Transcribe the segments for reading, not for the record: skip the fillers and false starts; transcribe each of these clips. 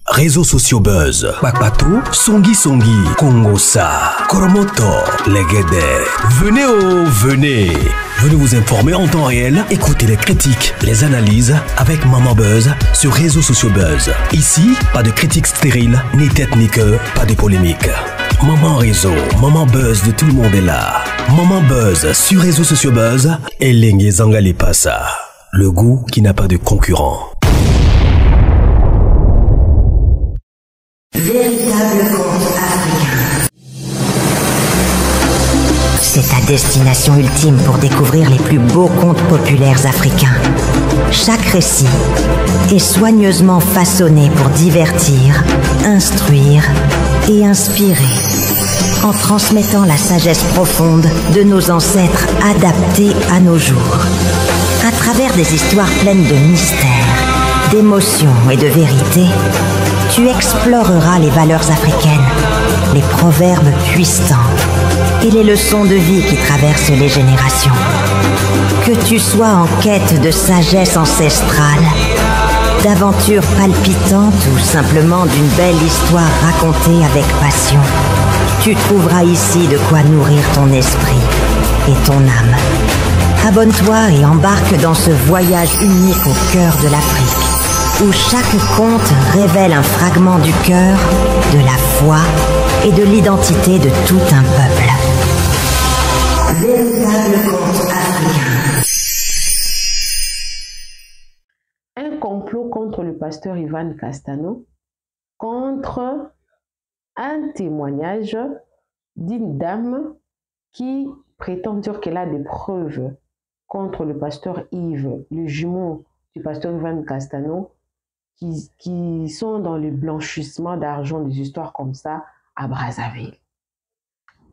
Réseaux sociaux buzz, Bakpato, Songi Songi, Kongosa, Koromoto, Legede. Venez venez. Venez vous informer en temps réel, écoutez les critiques, les analyses avec Maman Buzz sur Réseaux sociaux buzz. Ici, pas de critiques stériles, ni tête ni queue, pas de polémique. Maman Réseau, Maman Buzz de tout le monde est là. Maman Buzz sur Réseaux sociaux buzz et Lengue Zangali Passa. Le goût qui n'a pas de concurrent. Véritable conte africain. C'est ta destination ultime pour découvrir les plus beaux contes populaires africains. Chaque récit est soigneusement façonné pour divertir, instruire et inspirer, en transmettant la sagesse profonde de nos ancêtres adaptée à nos jours. À travers des histoires pleines de mystères, d'émotions et de vérité, tu exploreras les valeurs africaines, les proverbes puissants et les leçons de vie qui traversent les générations. Que tu sois en quête de sagesse ancestrale, d'aventures palpitantes ou simplement d'une belle histoire racontée avec passion, tu trouveras ici de quoi nourrir ton esprit et ton âme. Abonne-toi et embarque dans ce voyage unique au cœur de l'Afrique, où chaque conte révèle un fragment du cœur, de la foi et de l'identité de tout un peuple. Véritable conte africain. Un complot contre le pasteur Ivan Castano, contre un témoignage d'une dame qui prétend dire qu'elle a des preuves contre le pasteur Yves, le jumeau du pasteur Ivan Castano, qui sont dans le blanchissement d'argent, des histoires comme ça à Brazzaville.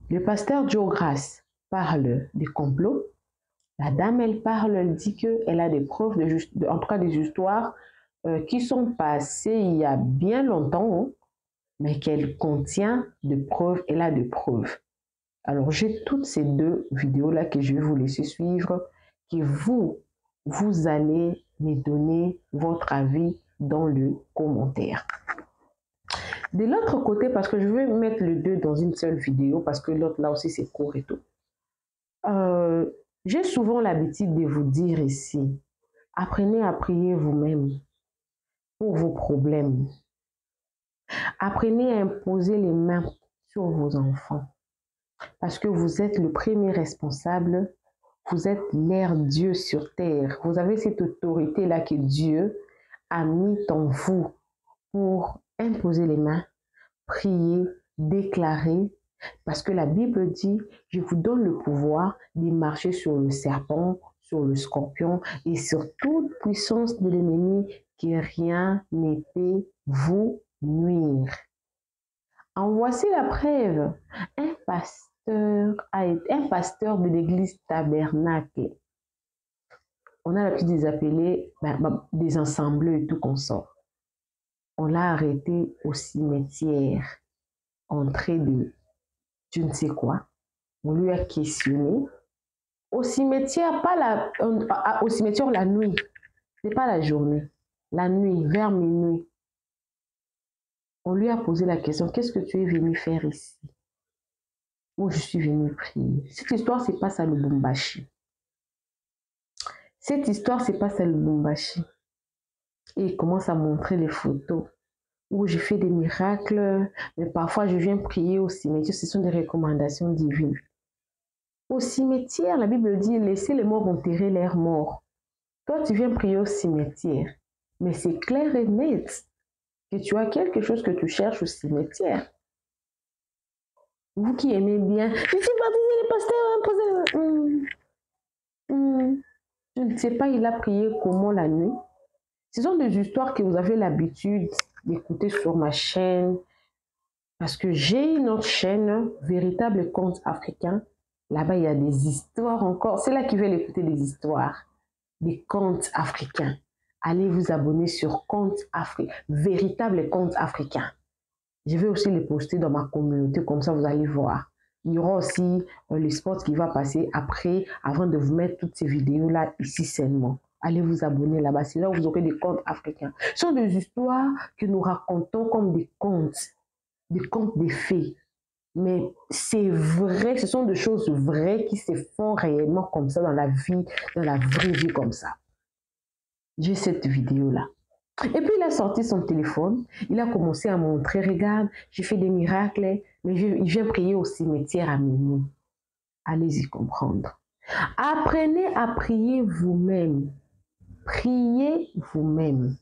Le pasteur Joe Grace parle des complots. La dame, elle parle, elle dit qu'elle a des preuves, en tout cas des histoires qui sont passées il y a bien longtemps, hein, mais qu'elle contient de preuves, elle a des preuves. Alors, j'ai toutes ces deux vidéos-là que je vais vous laisser suivre, que vous allez me donner votre avis dans le commentaire. De l'autre côté, parce que je vais mettre les deux dans une seule vidéo, parce que l'autre là aussi c'est court et tout. J'ai souvent l'habitude de vous dire ici, apprenez à prier vous-même pour vos problèmes. Apprenez à imposer les mains sur vos enfants, parce que vous êtes le premier responsable, vous êtes l'air Dieu sur terre. Vous avez cette autorité-là que Dieu a mis en vous pour imposer les mains, prier, déclarer, parce que la Bible dit, je vous donne le pouvoir de marcher sur le serpent, sur le scorpion et sur toute puissance de l'ennemi, que rien ne peut vous nuire. En voici la preuve. Un pasteur de l'église Tabernacle. On a l'habitude de les appeler des ensembleurs et tout qu'on sort. On l'a arrêté au cimetière, entrée de je ne sais quoi. On lui a questionné. Au cimetière, au cimetière la nuit. Ce n'est pas la journée. La nuit, vers minuit. On lui a posé la question, qu'est-ce que tu es venu faire ici? Où je suis venu prier. Cette histoire se passe à Lubumbashi. Cette histoire se passe à Lubumbashi. Et il commence à montrer les photos où j'ai fait des miracles, mais parfois je viens prier au cimetière. Ce sont des recommandations divines. Au cimetière, la Bible dit, laissez les morts enterrer leurs morts. Toi, tu viens prier au cimetière, mais c'est clair et net que tu as quelque chose que tu cherches au cimetière. Vous qui aimez bien, je suis baptisé le pasteur, je ne sais pas, il a prié comment la nuit. Ce sont des histoires que vous avez l'habitude d'écouter sur ma chaîne, parce que j'ai une autre chaîne, Véritable Conte Africain. Là-bas, il y a des histoires encore. C'est là qu'ils veulent écouter des histoires, des contes africains. Allez vous abonner sur Véritable Conte Africain. Je vais aussi les poster dans ma communauté, comme ça vous allez voir. Il y aura aussi le spot qui va passer après, avant de vous mettre toutes ces vidéos-là ici seulement. Allez vous abonner là-bas, c'est là où vous aurez des contes africains. Ce sont des histoires que nous racontons comme des contes des fées. Mais c'est vrai, ce sont des choses vraies qui se font réellement comme ça dans la vie, dans la vraie vie comme ça. J'ai cette vidéo-là. Et puis il a sorti son téléphone, il a commencé à montrer, regarde, j'ai fait des miracles, mais il vient prier au cimetière à minuit. Allez-y comprendre. Apprenez à prier vous-même. Priez vous-même.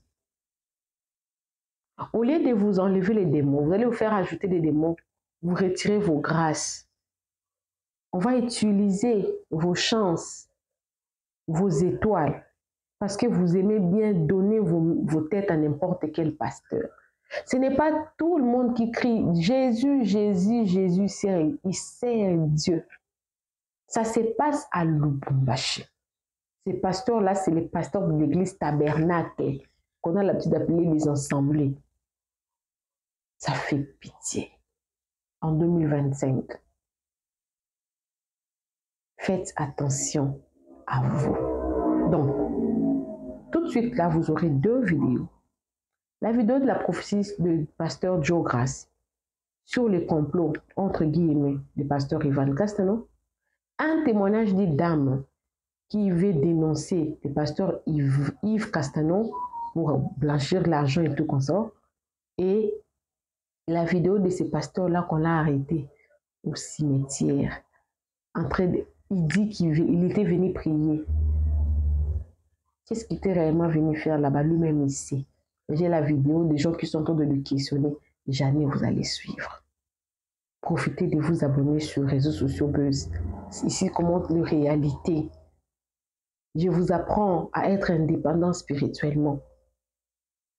Au lieu de vous enlever les démons, vous allez vous faire ajouter des démons, vous retirez vos grâces. On va utiliser vos chances, vos étoiles, parce que vous aimez bien donner vos têtes à n'importe quel pasteur. Ce n'est pas tout le monde qui crie « Jésus, Jésus, Jésus, il sert Dieu ». Ça se passe à Lubumbashi. Ces pasteurs-là, c'est les pasteurs de l'église tabernacle, qu'on a l'habitude d'appeler les assemblées. Ça fait pitié. En 2025, faites attention à vous. Donc, tout de suite là, vous aurez deux vidéos. La vidéo de la prophétie du pasteur Joe Grace sur les complots, entre guillemets, du pasteur Ivan Castano. Un témoignage d'une dame qui veut dénoncer le pasteur Yves Castano pour blanchir l'argent et tout comme ça. Et la vidéo de ce pasteur-là qu'on a arrêté au cimetière. Il dit qu'il était venu prier. Qu'est-ce qu'il était réellement venu faire là-bas? Lui-même ici. J'ai la vidéo des gens qui sont en train de le questionner. Jamais vous allez suivre. Profitez de vous abonner sur les réseaux sociaux Buzz. Ici, comment la réalité. Je vous apprends à être indépendant spirituellement.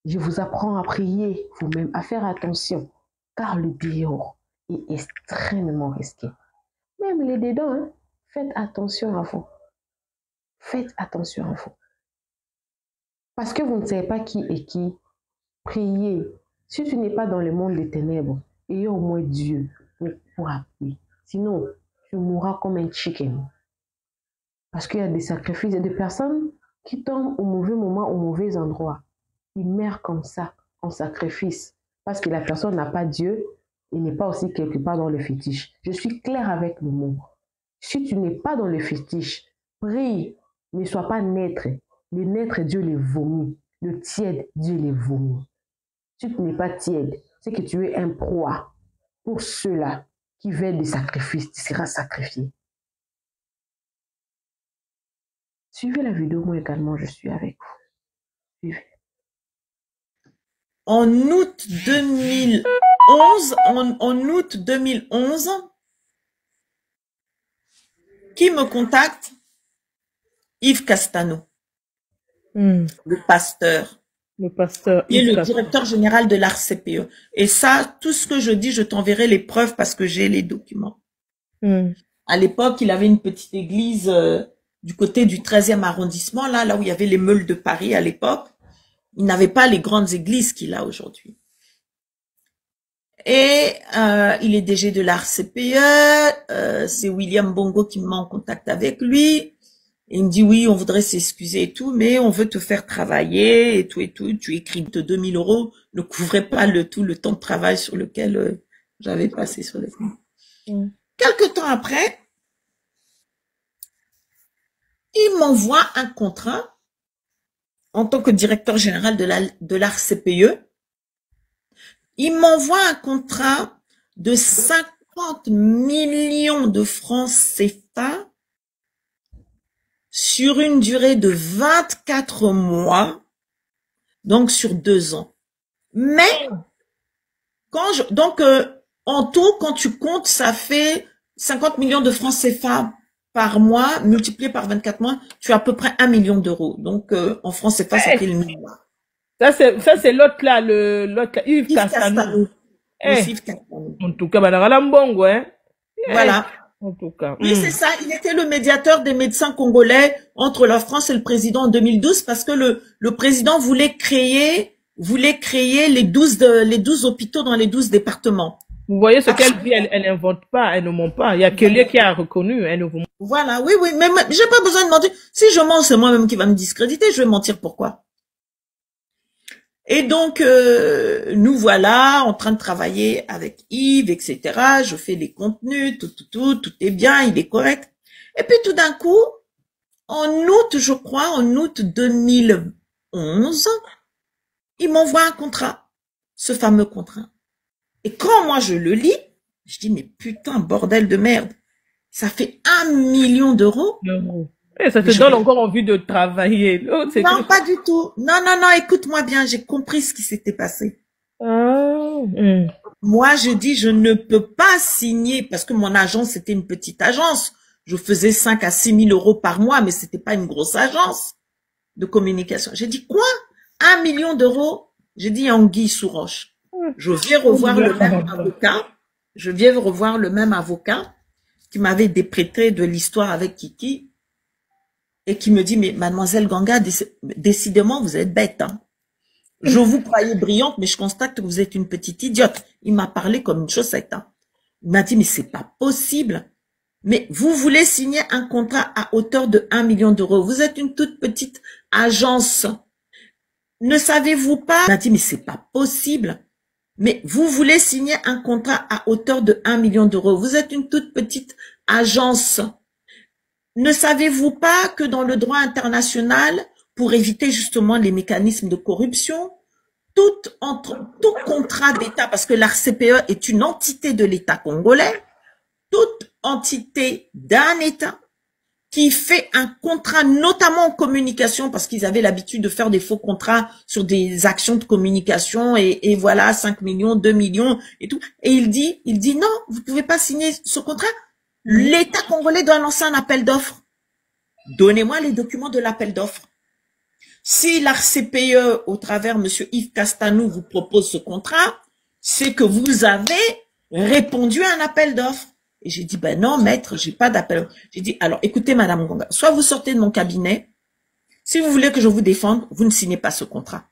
Je vous apprends à prier vous-même, à faire attention, car le dehors est extrêmement risqué. Même les dedans, hein, faites attention à vous. Faites attention à vous. Parce que vous ne savez pas qui est qui. Priez. Si tu n'es pas dans le monde des ténèbres, ayez au moins Dieu pour appuyer. Sinon, tu mourras comme un chicken. Parce qu'il y a des sacrifices, il y a des personnes qui tombent au mauvais moment, au mauvais endroit. Ils meurent comme ça, en sacrifice. Parce que la personne n'a pas Dieu, il n'est pas aussi quelque part dans le fétiche. Je suis claire avec le mot. Si tu n'es pas dans le fétiche, prie, ne sois pas naître. Les naîtres, Dieu les vomit. Le tiède, Dieu les vomit. Si tu n'es pas tiède, c'est que tu es un proie. Pour ceux-là qui veulent des sacrifices, tu seras sacrifié. Suivez la vidéo, moi également, je suis avec vous. Suivez. En août 2011, qui me contacte? Yves Castano, le pasteur. Le pasteur Yves Castano, le directeur général de l'ARCPE. Et ça, tout ce que je dis, je t'enverrai les preuves parce que j'ai les documents. À l'époque, il avait une petite église du côté du 13e arrondissement, là où il y avait les meules de Paris à l'époque. Il n'avait pas les grandes églises qu'il a aujourd'hui. Et il est DG de l'ARCPE, c'est William Bongo qui me met en contact avec lui. Et il me dit oui, on voudrait s'excuser et tout, mais on veut te faire travailler et tout et tout. Tu écris de 2000 €, ne couvrait pas le temps de travail sur lequel j'avais passé sur les films. Quelque temps après, il m'envoie un contrat en tant que directeur général de l'ARCPE. Il m'envoie un contrat de 50 millions de francs CFA sur une durée de 24 mois, donc sur 2 ans. Mais, en tout, quand tu comptes, ça fait 50 millions de francs CFA par mois, multiplié par 24 mois, tu as à peu près 1 million d'euros. Donc, en francs CFA, ça fait le milliard. Ça, c'est l'autre là, l'autre là, Yves Castano. Yves Castano. En tout cas, Banaralambongo, hein. Voilà. En tout cas. Oui, c'est ça. Il était le médiateur des médecins congolais entre la France et le président en 2012 parce que le président voulait créer les 12 hôpitaux dans les 12 départements. Vous voyez ce qu'elle dit, elle n'invente pas, elle ne ment pas. Il y a quelqu'un qui a reconnu, elle ne vous ment Voilà, oui, oui, mais j'ai pas besoin de mentir. Si je mens, c'est moi-même qui va me discréditer, je vais mentir pourquoi? Et donc, nous voilà en train de travailler avec Yves, etc. Je fais les contenus, tout est bien, il est correct. Et puis tout d'un coup, en août, je crois, en août 2011, il m'envoie un contrat, ce fameux contrat. Et quand moi je le lis, je dis, mais putain, bordel de merde, ça fait 1 million d'euros. Et ça te donne encore envie de travailler. Non, pas du tout. Non, écoute-moi bien, j'ai compris ce qui s'était passé. Moi, je dis, je ne peux pas signer, parce que mon agence, c'était une petite agence. Je faisais 5 à 6 000 euros par mois, mais c'était pas une grosse agence de communication. J'ai dit, quoi? 1 million d'euros? J'ai dit, anguille sous roche. Je viens revoir le même avocat. Je viens revoir le même avocat qui m'avait déprété de l'histoire avec Kiki et qui me dit, mais mademoiselle Ganga, décidément, vous êtes bête. Hein. Je vous croyais brillante, mais je constate que vous êtes une petite idiote. Il m'a parlé comme une chaussette. Hein. Il m'a dit, mais c'est pas possible. Mais vous voulez signer un contrat à hauteur de 1 million d'euros. Vous êtes une toute petite agence. Ne savez-vous pas? Il m'a dit, mais c'est pas possible. Mais vous voulez signer un contrat à hauteur de 1 million d'euros. Vous êtes une toute petite agence. Ne savez-vous pas que dans le droit international, pour éviter justement les mécanismes de corruption, tout contrat d'État, parce que l'ARCPE est une entité de l'État congolais, toute entité d'un État qui fait un contrat, notamment en communication, parce qu'ils avaient l'habitude de faire des faux contrats sur des actions de communication, et voilà, 5 millions, 2 millions, et tout. Et il dit, non, vous pouvez pas signer ce contrat. L'État congolais doit lancer un appel d'offres. Donnez-moi les documents de l'appel d'offres. Si l'ARCPE, au travers monsieur Yves Castanou, vous propose ce contrat, c'est que vous avez répondu à un appel d'offres. Et j'ai dit, ben non, maître, j'ai pas d'appel. J'ai dit, alors, écoutez, madame Ganga, soit vous sortez de mon cabinet, si vous voulez que je vous défende, vous ne signez pas ce contrat.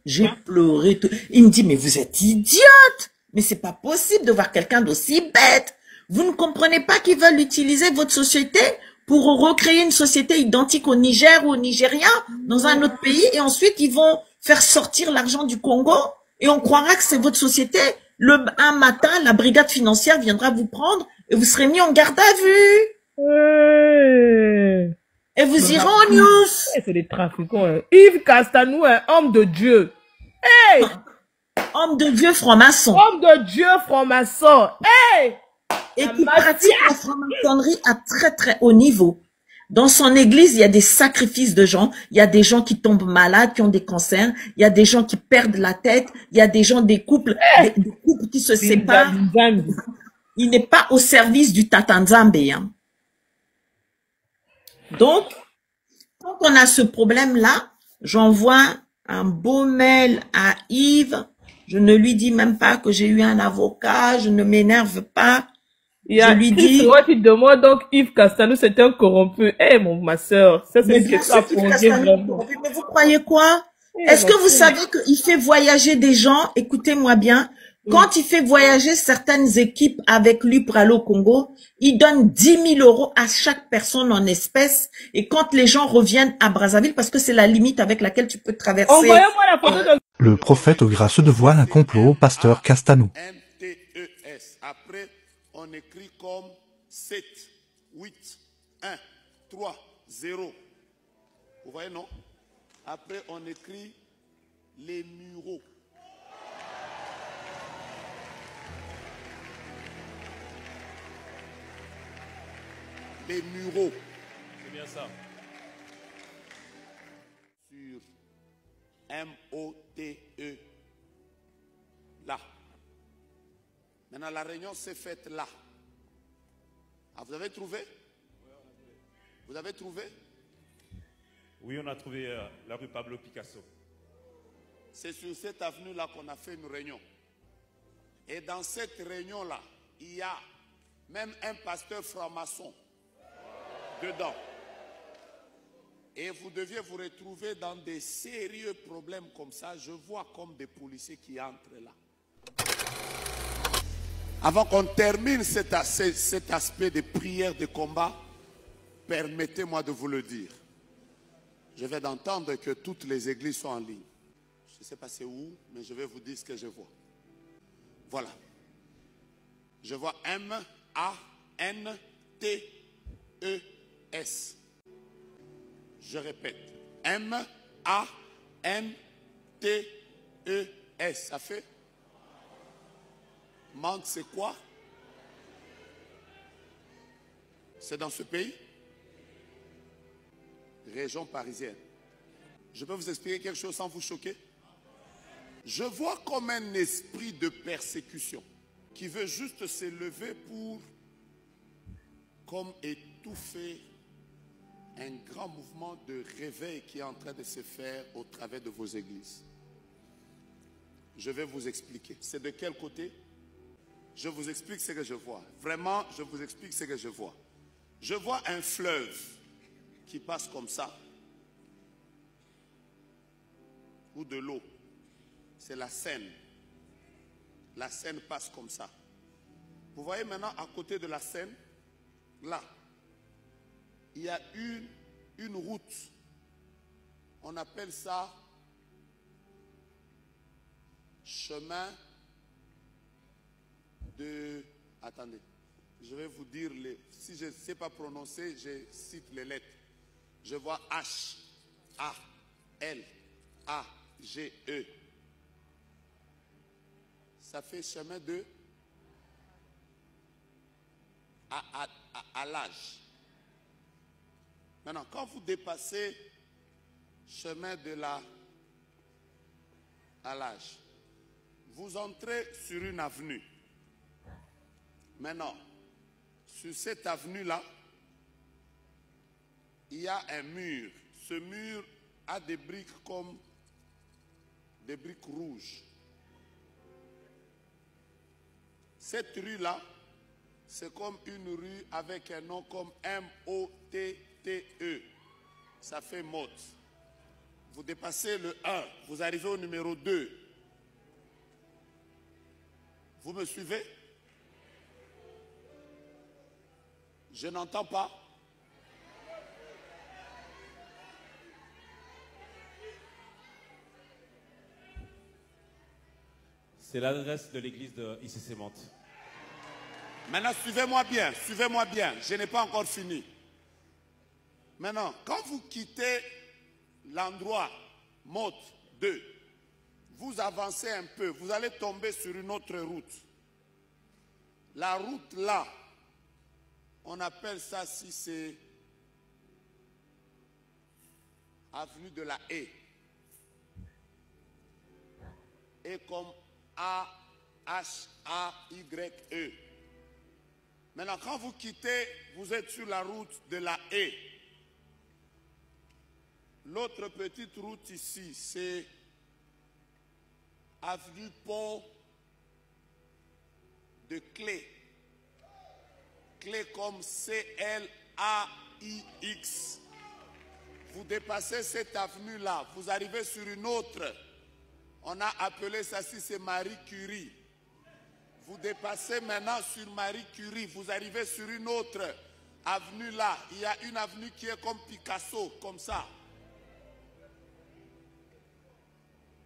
J'ai pleuré. Il me dit, mais vous êtes idiote! Mais c'est pas possible de voir quelqu'un d'aussi bête. Vous ne comprenez pas qu'ils veulent utiliser votre société pour recréer une société identique au Niger ou au Nigeria, dans un autre pays, et ensuite ils vont faire sortir l'argent du Congo, et on croira que c'est votre société. Un matin, la brigade financière viendra vous prendre et vous serez mis en garde à vue. Et vous irez en news. C'est des trafiquants. Yves Castanou, un homme de Dieu. Hey! Homme de Dieu franc-maçon. Homme de Dieu franc-maçon. Hey! Et qui pratique la franc-maçonnerie à très très haut niveau. Dans son église, il y a des sacrifices de gens. Il y a des gens qui tombent malades, qui ont des cancers. Il y a des gens qui perdent la tête. Il y a des gens, des couples qui se séparent. Il n'est pas au service du Tatanzambe. Hein. Donc, quand on a ce problème-là, j'envoie un beau mail à Yves. Je ne lui dis même pas que j'ai eu un avocat. Je ne m'énerve pas. Je lui dis. Moi, tu demandes donc Yves Castanou, c'était un corrompu. Eh, ma soeur, ça c'est ce que ça Mais vous croyez quoi? Est-ce que vous savez qu'il fait voyager des gens? Écoutez-moi bien. Quand il fait voyager certaines équipes avec lui pour aller au Congo, il donne 10 000 euros à chaque personne en espèces. Et quand les gens reviennent à Brazzaville, parce que c'est la limite avec laquelle tu peux traverser. Envoyez-moi la photo de... Le prophète aux grâces dévoile un complot au pasteur Castanou. Après, on écrit comme 7, 8, 1, 3, 0. Vous voyez, non? Après, on écrit les Mureaux. Les Mureaux. C'est bien ça. Sur M-O-T-E. Là. Maintenant, la réunion s'est faite là. Ah, vous avez trouvé? Vous avez trouvé? Oui, on a trouvé la rue Pablo Picasso. C'est sur cette avenue-là qu'on a fait une réunion. Et dans cette réunion-là, il y a même un pasteur franc-maçon dedans. Et vous deviez vous retrouver dans des sérieux problèmes comme ça. Je vois comme des policiers qui entrent là. Avant qu'on termine cet aspect de prière, de combat, permettez-moi de vous le dire. Je viens d'entendre que toutes les églises sont en ligne. Je ne sais pas c'est où, mais je vais vous dire ce que je vois. Voilà. Je vois M-A-N-T-E-S. Je répète. M-A-N-T-E-S. Ça fait? Mantes, c'est quoi? C'est dans ce pays? Région parisienne. Je peux vous expliquer quelque chose sans vous choquer? Je vois comme un esprit de persécution qui veut juste s'élever pour comme étouffer un grand mouvement de réveil qui est en train de se faire au travers de vos églises. Je vais vous expliquer. C'est de quel côté? Je vous explique ce que je vois. Vraiment, je vous explique ce que je vois. Je vois un fleuve qui passe comme ça. Ou de l'eau. C'est la Seine. La Seine passe comme ça. Vous voyez maintenant à côté de la Seine, là, il y a une route. On appelle ça chemin de... Attendez, je vais vous dire, si je ne sais pas prononcer, je cite les lettres. Je vois H, A, L, A, G, E. Ça fait chemin de à l'âge. Maintenant, quand vous dépassez chemin de la à l'âge, vous entrez sur une avenue. Maintenant, sur cette avenue-là, il y a un mur. Ce mur a des briques comme des briques rouges. Cette rue-là, c'est comme une rue avec un nom comme M-O-T-T-E. Ça fait Motte. Vous dépassez le 1, vous arrivez au numéro 2. Vous me suivez? Je n'entends pas. C'est l'adresse de l'église de ICC Mantes. Maintenant, suivez-moi bien, suivez-moi bien. Je n'ai pas encore fini. Maintenant, quand vous quittez l'endroit Motte 2, vous avancez un peu, vous allez tomber sur une autre route. La route là, on appelle ça, si c'est avenue de la Haie. Et comme A-H-A-Y-E. Maintenant, quand vous quittez, vous êtes sur la route de la Haie. L'autre petite route ici, c'est avenue Pont de Clé. Clé comme C-L-A-I-X. Vous dépassez cette avenue-là, vous arrivez sur une autre. On a appelé ça, si c'est Marie Curie. Vous dépassez maintenant sur Marie Curie, vous arrivez sur une autre avenue là. Il y a une avenue qui est comme Picasso, comme ça.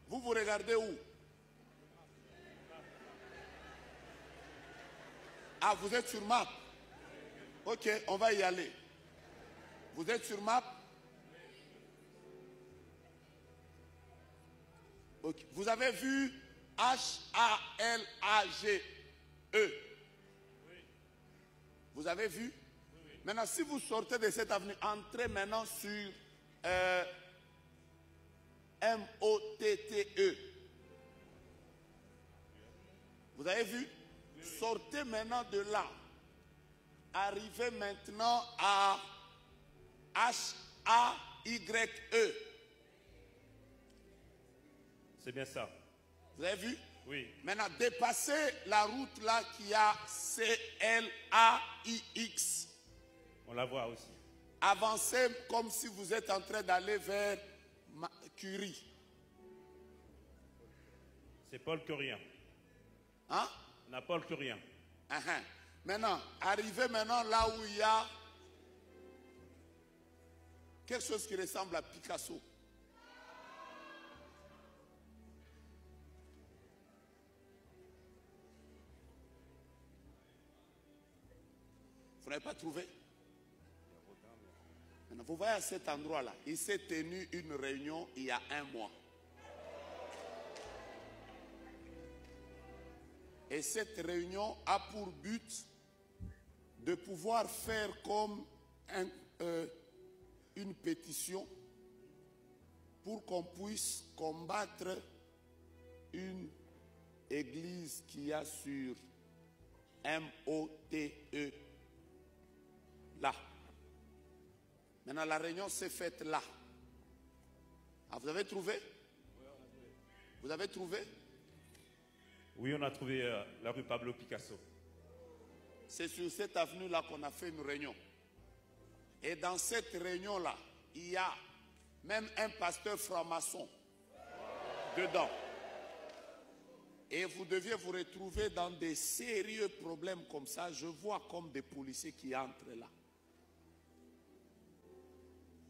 Vous regardez où? Ah, vous êtes sur map? Ok, on va y aller. Vous êtes sur map? Okay. Vous avez vu H-A-L-A-G-E? Vous avez vu? Maintenant, si vous sortez de cette avenue, entrez maintenant sur M-O-T-T-E. Vous avez vu? Sortez maintenant de là. Arrivez maintenant à H-A-Y-E. C'est bien ça. Vous avez vu? Oui. Maintenant, dépassez la route là qui a C-L-A-I-X. On la voit aussi. Avancez comme si vous êtes en train d'aller vers Curie. C'est Paul Curien. Hein? On a Paul Curien. Maintenant, arrivé maintenant là où il y a quelque chose qui ressemble à Picasso. Vous n'avez pas trouvé? Maintenant, vous voyez à cet endroit-là, il s'est tenu une réunion il y a 1 mois. Et cette réunion a pour but de pouvoir faire comme une pétition pour qu'on puisse combattre une église qui a sur M-O-T-E là. Maintenant, la réunion s'est faite là. Ah, vous avez trouvé? Vous avez trouvé? Oui, on a trouvé la rue Pablo Picasso. C'est sur cette avenue-là qu'on a fait une réunion. Et dans cette réunion-là, il y a même un pasteur franc-maçon dedans. Et vous deviez vous retrouver dans des sérieux problèmes comme ça. Je vois comme des policiers qui entrent là.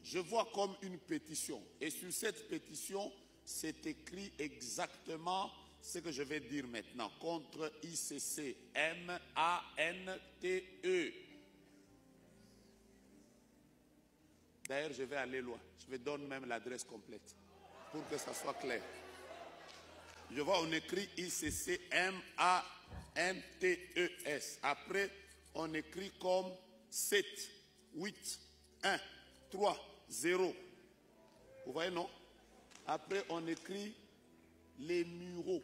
Je vois comme une pétition. Et sur cette pétition, c'est écrit exactement ce que je vais dire maintenant. Contre ICC, M-A-N-T-E. D'ailleurs, je vais aller loin. Je vais donner même l'adresse complète pour que ça soit clair. Je vois, on écrit ICC, M-A-N-T-E-S. Après, on écrit comme 7, 8, 1, 3, 0. Vous voyez, non? Après, on écrit les Mureaux.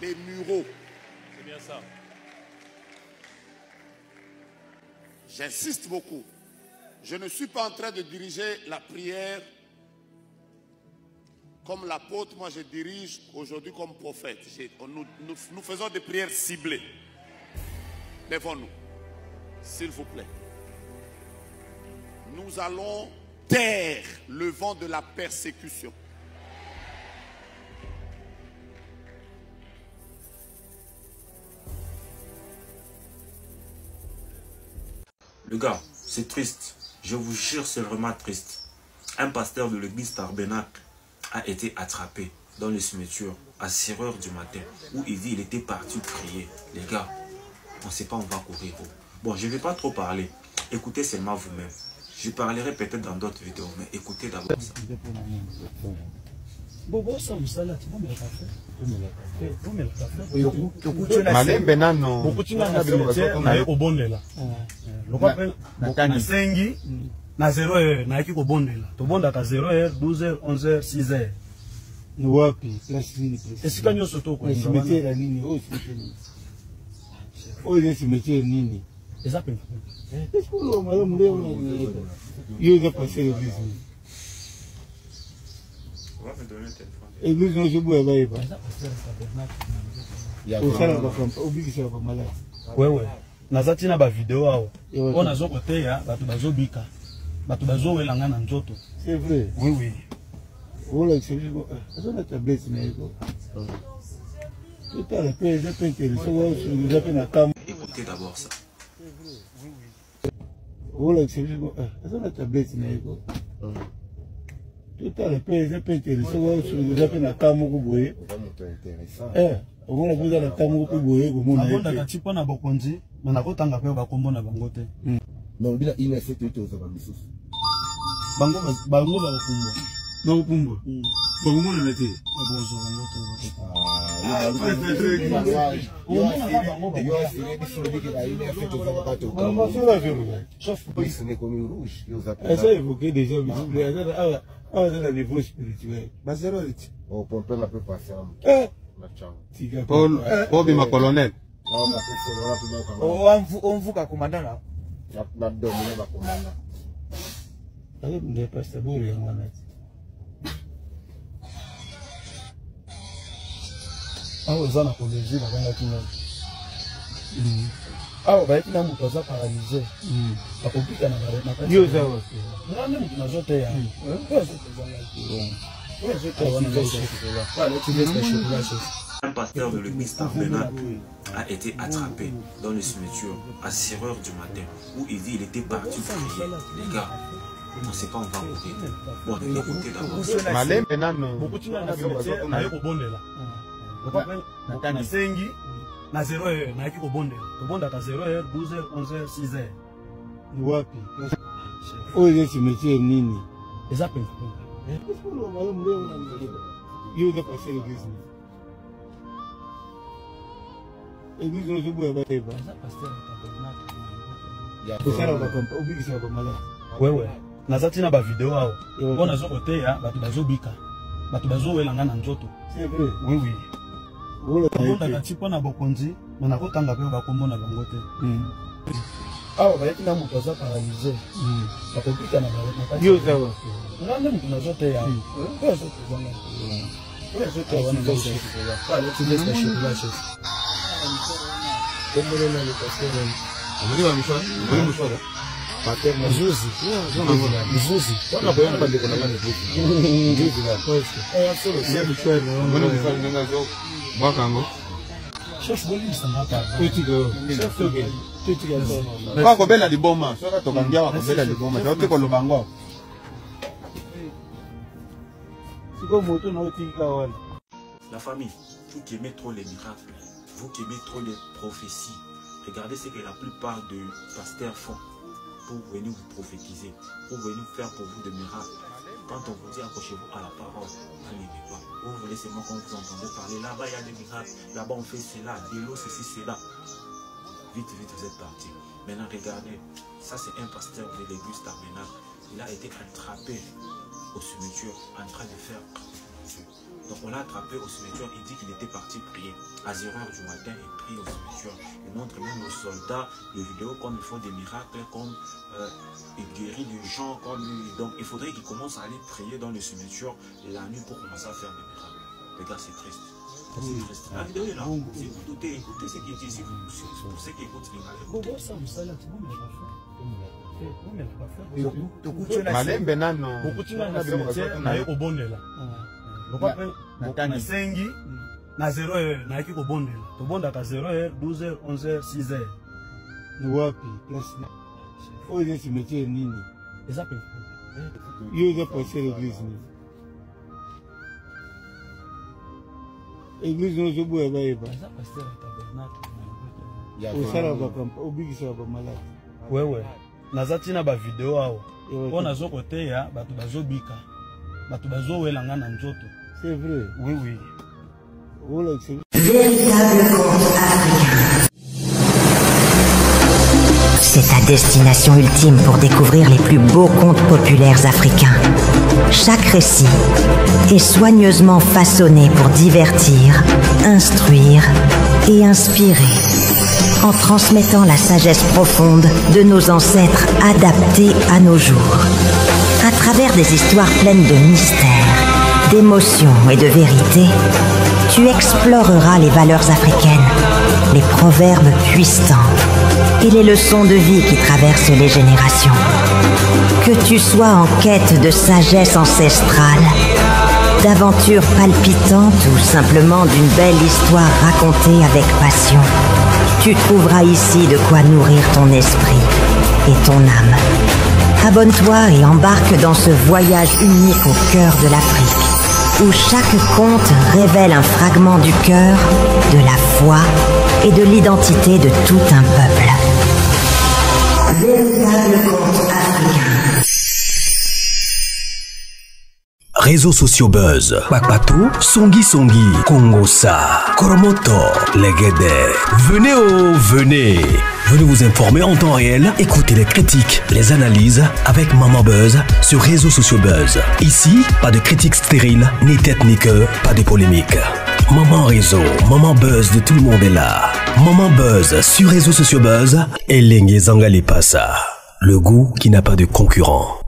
Les Mureaux. C'est bien ça. J'insiste beaucoup. Je ne suis pas en train de diriger la prière comme l'apôtre. Moi, je dirige aujourd'hui comme prophète. Nous faisons des prières ciblées. Lèvons-nous, s'il vous plaît. Nous allons taire le vent de la persécution. Le gars, c'est triste. Je vous jure, c'est vraiment triste. Un pasteur de l'église Tabernacle a été attrapé dans le cimetière à 6 h du matin où il dit qu'il était parti prier. Les gars, on ne sait pas où on va courir. Bon, je ne vais pas trop parler. Écoutez seulement vous-même. Je parlerai peut-être dans d'autres vidéos, mais écoutez d'abord ça. Na 0h na yaki kobondela tobondaka 0h 12h 11h 6h ni wapi esika nyonso toko cimetière nini oyo cimetière nini eza pena esiko malo muleo yo za passer l'église église no jobu ya ba ya osala ba kampa obikisa ba malade wewe nazati na ba vidéo awo ona zoko teya bato bazobika. C'est vrai. Oui, oui. Oh là, c'est la tablette. Écoutez d'abord ça. Oh là, c'est la tablette. Non, il a fait tout aux amis. Bango bakumbo. Bakumbo. Bango na mete. Ça évoqué déjà, le niveau spirituel. On peut la passer. Oh, ma colonel. On vous a commandé là. La domine va commander. Alors, vous n'avez pas ce beau rien, mon ami. Ah, vous en avez collégé, la grande qui ah, vous avez un peu paralysé. La complique à la Un pasteur de l'église Tarbenac a été attrapé dans le cimetière à 6 h du matin où il dit qu'il était parti prier. Les gars, on ne sait pas, on va écouter. Bon, écoutez d'abord. Na 0 heure, na kiko bonde. To bonda ka 0 heure, 12 heures, 11 heures, 6 heures. Ni wapi? Oye cimetière nini? Eza penko. Yo da passer l'église. Église no jobu ba eba. Eza pasteur tabernacle. Ya. Osala ba kompa, obikisa ba malade. Wewe. Nazati na ba video awo. Bona zo kote ya, batu bazobika. Batu bazowelanga na nzoto. C'est vrai. Oui oui. Bonda katipo na bokonzi, na kotanga pe bakombo na bango te. Awa bayaki na moto aza paralysé. Bakopika na ba. Yo sawa. Ngande moto na zote ya. Oya zote zanga. Oya zote wana na zote. Pale tu laisse la chocolat chef. Comme le nom de pasteur. On dit mishwa. On dit mishwa. Pasteur Mazuzi. Mazuzi. Wana boyana pande kona ngane vipi. Ndio la poste. Solo c'est mishwa. On dit mishwa nganga zo. Mwakango. Chef boli msangata. Tutigo. Chef toge. Tutigo. Kwa kobela liboma. Soka tokangia wa kobela liboma. Yote ko lobango. Siko moto na otika wala. La famille, vous qui aimez trop les miracles, vous qui aimez trop les prophéties, regardez ce que la plupart de pasteurs font pour venir vous prophétiser, pour venir faire pour vous des miracles. Quand on vous dit accrochez-vous à la parole, n'allez pas. Vous voulez seulement quand vous entendez parler, là-bas il y a des miracles, là-bas on fait cela, de l'eau, ceci, cela. Vite, vite, vous êtes partis. Maintenant regardez, ça c'est un pasteur de l'église Tarbenac. Il a été attrapé au cimetière en train de faire. Donc on l'a attrapé au cimetière, il dit qu'il était parti prier. À 0 h du matin, il prie au cimetière. Il montre même aux soldats les vidéos comme ils font des miracles, comme il guérit des gens. Donc il faudrait qu'il commence à aller prier dans le cimetière la nuit pour commencer à faire des miracles. Les gars, c'est triste. C'est triste. La vidéo est là. Si vous doutez, écoutez ce qui est ici. Pour ceux qui écoutent les Malembe nano. Na sengi na 0 heure na yaki kobondela. To bonda ka 0 heure, 12 heures, 11 heures, 6 heures. Ni wapi? Place. Oye cimetière nini? Eza penko. Yo da passer l'église ni. Église no jobu ba eba. Eza pasteur tabernacle. Osala ba kompa, obikisa ba malade. Wewe. Nazati na ba video awo. Bona zo kote ya, batu bazobika. Batu bazowelanga na nzoto. C'est vrai. Oui oui. Véritable conte africain. C'est ta destination ultime pour découvrir les plus beaux contes populaires africains. Chaque récit est soigneusement façonné pour divertir, instruire et inspirer, en transmettant la sagesse profonde de nos ancêtres adaptée à nos jours. À travers des histoires pleines de mystères, d'émotions et de vérité, tu exploreras les valeurs africaines, les proverbes puissants et les leçons de vie qui traversent les générations. Que tu sois en quête de sagesse ancestrale, d'aventures palpitantes ou simplement d'une belle histoire racontée avec passion, tu trouveras ici de quoi nourrir ton esprit et ton âme. Abonne-toi et embarque dans ce voyage unique au cœur de l'Afrique, où chaque conte révèle un fragment du cœur, de la foi et de l'identité de tout un peuple. Véritable conte africain. Réseaux sociaux Buzz, Bakpato, Songi, Kongosa, Koromoto, Legede. Venez. Venez vous informer en temps réel, écoutez les critiques, les analyses avec Maman Buzz sur Réseaux sociaux Buzz. Ici, pas de critiques stériles, ni tête ni queue, pas de polémique. Maman Réseau, Maman Buzz de tout le monde est là. Maman Buzz sur Réseaux sociaux Buzz et Lengue Zangali Passa. Le goût qui n'a pas de concurrent.